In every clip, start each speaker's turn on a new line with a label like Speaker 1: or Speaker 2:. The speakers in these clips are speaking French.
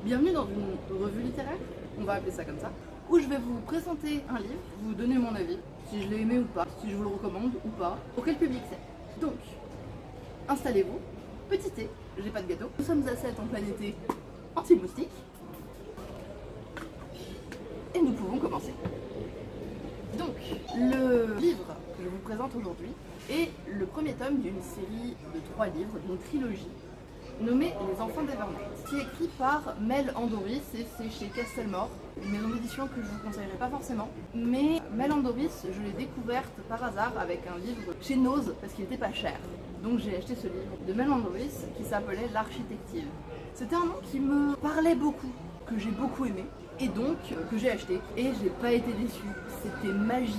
Speaker 1: Bienvenue dans une revue littéraire, on va appeler ça comme ça, où je vais vous présenter un livre, vous donner mon avis, si je l'ai aimé ou pas, si je vous le recommande ou pas, pour quel public c'est. Donc, installez-vous, petit thé, j'ai pas de gâteau, nous sommes à 7 en plein été, anti-moustique, et nous pouvons commencer. Donc, le livre que je vous présente aujourd'hui est le premier tome d'une série de 3 livres, d'une trilogie, nommée Les Enfants d'Evernight, qui est écrit par Mel Andoris et c'est chez Castelmore, une maison d'édition que je vous conseillerais pas forcément. Mais Mel Andoris, je l'ai découverte par hasard avec un livre chez Nose parce qu'il était pas cher. Donc j'ai acheté ce livre de Mel Andoris qui s'appelait L'Architective. C'était un nom qui me parlait beaucoup, que j'ai beaucoup aimé et donc que j'ai acheté et j'ai pas été déçue. C'était magique.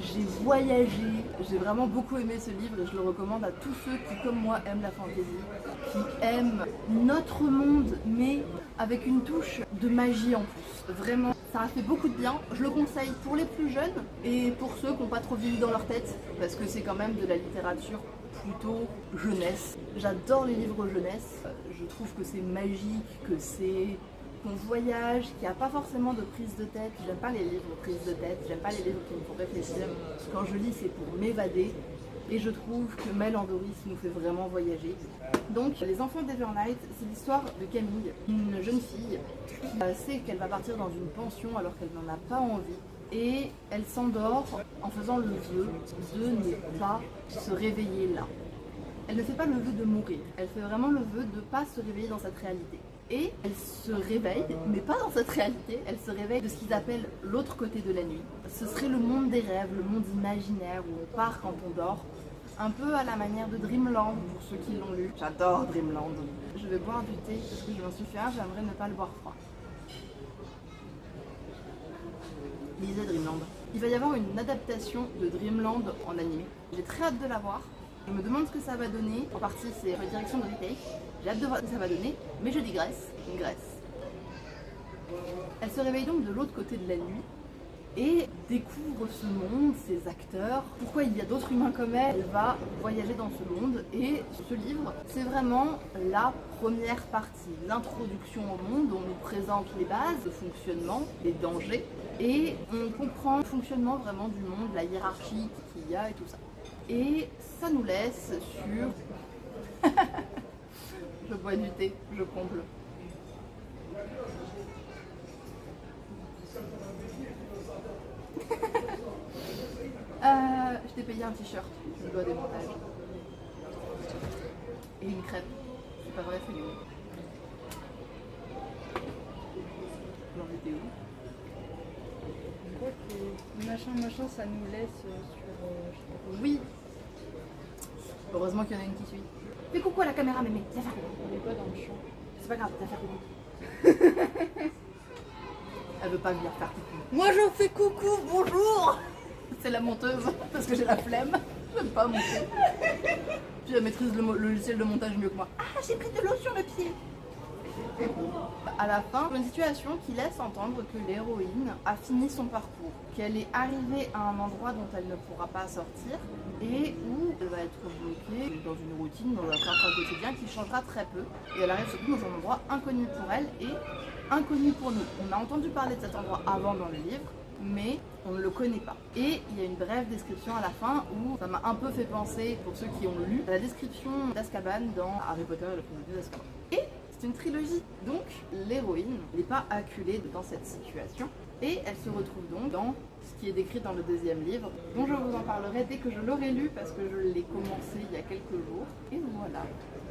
Speaker 1: J'ai voyagé, j'ai vraiment beaucoup aimé ce livre et je le recommande à tous ceux qui, comme moi, aiment la fantasy, qui aiment notre monde, mais avec une touche de magie en plus. Vraiment, ça a fait beaucoup de bien. Je le conseille pour les plus jeunes et pour ceux qui n'ont pas trop vieilli dans leur tête, parce que c'est quand même de la littérature plutôt jeunesse. J'adore les livres jeunesse, je trouve que c'est magique, qu'on voyage, qu'il n'y a pas forcément de prise de tête. J'aime pas les livres prise de tête, j'aime pas les livres qui me font réfléchir. Quand je lis, c'est pour m'évader. Et je trouve que Mel Andoris nous fait vraiment voyager. Donc, Les Enfants d'Evernight, c'est l'histoire de Camille, une jeune fille qui sait qu'elle va partir dans une pension alors qu'elle n'en a pas envie. Et elle s'endort en faisant le vœu de ne pas se réveiller là. Elle ne fait pas le vœu de mourir, elle fait vraiment le vœu de ne pas se réveiller dans cette réalité. Et elle se réveille, mais pas dans cette réalité, elle se réveille de ce qu'ils appellent l'autre côté de la nuit. Ce serait le monde des rêves, le monde imaginaire où on part quand on dort, un peu à la manière de Dreamland pour ceux qui l'ont lu. J'adore Dreamland. Je vais boire du thé parce que je m'en suis fait un, j'aimerais ne pas le boire froid. Lisez Dreamland. Il va y avoir une adaptation de Dreamland en animé. J'ai très hâte de la voir. Je me demande ce que ça va donner. En partie, c'est la direction de retake. J'ai hâte de voir ce que ça va donner, mais je digresse. Une graisse. Elle se réveille donc de l'autre côté de la nuit et découvre ce monde, ses acteurs, pourquoi il y a d'autres humains comme elle. Elle va voyager dans ce monde et ce livre, c'est vraiment la première partie, l'introduction au monde. On nous présente les bases, le fonctionnement, les dangers et on comprend le fonctionnement vraiment du monde, la hiérarchie qu'il y a et tout ça. Et ça nous laisse sur... Je bois du thé, je comble. Je t'ai payé un t-shirt, je dois des montages. Et une crêpe. C'est pas vrai, c'est où? J'en étais où?
Speaker 2: Quoi que machin, ça nous laisse sur...
Speaker 1: Oui. Heureusement qu'il y en a une qui suit. Fais coucou à la caméra, mémé. Viens faire coucou.
Speaker 2: On n'est pas dans le champ.
Speaker 1: C'est pas grave, viens faire coucou. Elle veut pas venir faire coucou. Moi je fais coucou, bonjour. C'est la monteuse, parce que j'ai la flemme. J'aime pas monter. Puis elle maîtrise le logiciel de montage mieux que moi. Ah, j'ai pris de l'eau sur le pied. À la fin, une situation qui laisse entendre que l'héroïne a fini son parcours, qu'elle est arrivée à un endroit dont elle ne pourra pas sortir et où elle va être bloquée dans une routine, dans un train quotidien qui changera très peu. Et elle arrive surtout dans un endroit inconnu pour elle et inconnu pour nous. On a entendu parler de cet endroit avant dans le livre, mais on ne le connaît pas. Et il y a une brève description à la fin où ça m'a un peu fait penser, pour ceux qui ont lu, à la description d'Azkaban dans Harry Potter et le prisonnier d'Azkaban. Et c'est une trilogie, donc l'héroïne n'est pas acculée dans cette situation et elle se retrouve donc dans ce qui est décrit dans le deuxième livre, dont je vous en parlerai dès que je l'aurai lu parce que je l'ai commencé il y a quelques jours. Et voilà,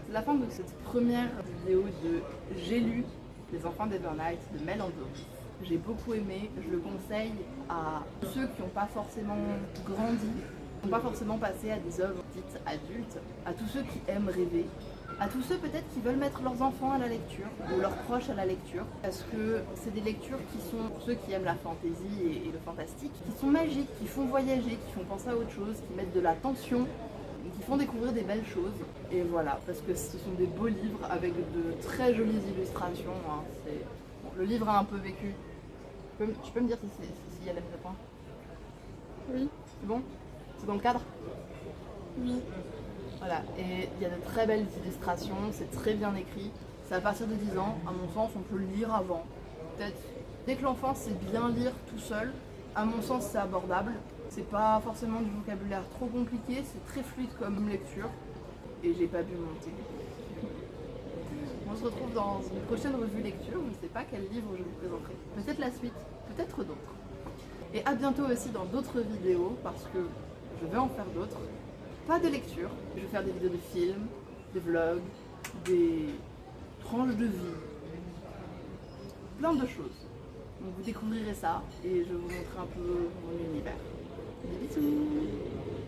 Speaker 1: c'est la fin de cette première vidéo de J'ai lu Les Enfants d'Evernight de Mel Andoris. J'ai beaucoup aimé, je le conseille à ceux qui n'ont pas forcément grandi, qui n'ont pas forcément passé à des œuvres dites adultes, à tous ceux qui aiment rêver, à tous ceux peut-être qui veulent mettre leurs enfants à la lecture ou leurs proches à la lecture, parce que c'est des lectures qui sont, pour ceux qui aiment la fantaisie et le fantastique, qui sont magiques, qui font voyager, qui font penser à autre chose, qui mettent de la tension, qui font découvrir des belles choses. Et voilà, parce que ce sont des beaux livres avec de très jolies illustrations. Hein. Bon, le livre a un peu vécu. Tu peux me dire s'il y a la mise à point?
Speaker 2: Oui.
Speaker 1: C'est bon? C'est dans le cadre?
Speaker 2: Oui.
Speaker 1: Voilà, et il y a de très belles illustrations, c'est très bien écrit, C'est à partir de 10 ans, à mon sens, on peut le lire avant. Peut-être dès que l'enfant sait bien lire tout seul, à mon sens c'est abordable. C'est pas forcément du vocabulaire trop compliqué, c'est très fluide comme lecture. Et j'ai pas bu mon thé. On se retrouve dans une prochaine revue lecture, je ne sais pas quel livre je vous présenterai. Peut-être la suite, peut-être d'autres. Et à bientôt aussi dans d'autres vidéos, parce que je vais en faire d'autres. Pas de lecture, je vais faire des vidéos de films, des vlogs, des tranches de vie, plein de choses. Donc vous découvrirez ça et je vais vous montrer un peu mon univers. Des bisous!